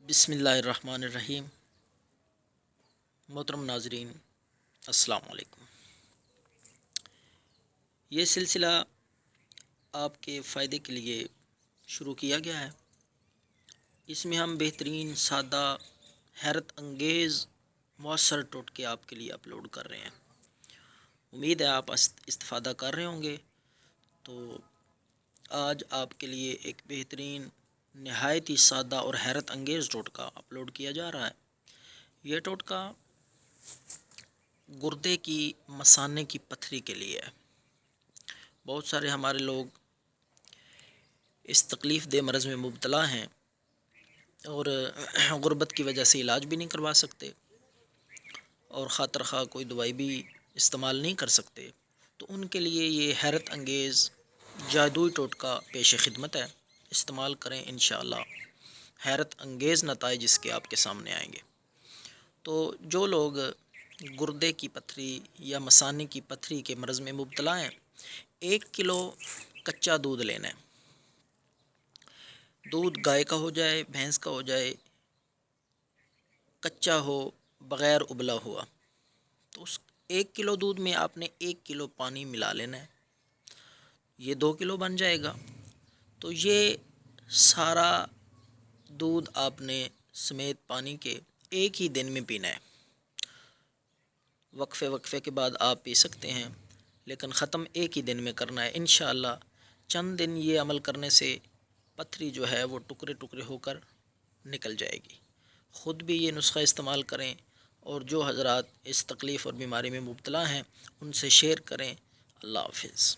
بسم اللہ الرحمن الرحیم۔ محترم ناظرین، السلام علیکم۔ یہ سلسلہ آپ کے فائدے کے لیے شروع کیا گیا ہے۔ اس میں ہم بہترین، سادہ، حیرت انگیز، مؤثر ٹوٹکے آپ کے لیے اپلوڈ کر رہے ہیں۔ امید ہے آپ استفادہ کر رہے ہوں گے۔ تو آج آپ کے لیے ایک بہترین، نہایت ہی سادہ اور حیرت انگیز ٹوٹکا اپلوڈ کیا جا رہا ہے۔ یہ ٹوٹکا گردے کی مثانے کی پتھری کے لیے ہے۔ بہت سارے ہمارے لوگ اس تکلیف دہ مرض میں مبتلا ہیں اور غربت کی وجہ سے علاج بھی نہیں کروا سکتے اور خاطر خواہ کوئی دوائی بھی استعمال نہیں کر سکتے۔ تو ان کے لیے یہ حیرت انگیز جادوئی ٹوٹکا پیش خدمت ہے۔ استعمال کریں، انشاءاللہ حیرت انگیز نتائج اس کے آپ کے سامنے آئیں گے۔ تو جو لوگ گردے کی پتھری یا مثانے کی پتھری کے مرض میں مبتلا ہیں، 1 کلو کچا دودھ لینا ہے۔ دودھ گائے کا ہو جائے، بھینس کا ہو جائے، کچا ہو، بغیر ابلا ہوا۔ تو اس 1 کلو دودھ میں آپ نے 1 کلو پانی ملا لینا ہے۔ یہ 2 کلو بن جائے گا۔ تو یہ سارا دودھ آپ نے سمیت پانی کے ایک ہی دن میں پینا ہے۔ وقفے کے بعد آپ پی سکتے ہیں، لیکن ختم ایک ہی دن میں کرنا ہے۔ انشاءاللہ چند دن یہ عمل کرنے سے پتھری جو ہے وہ ٹکڑے ٹکڑے ہو کر نکل جائے گی۔ خود بھی یہ نسخہ استعمال کریں اور جو حضرات اس تکلیف اور بیماری میں مبتلا ہیں ان سے شیئر کریں۔ اللہ حافظ۔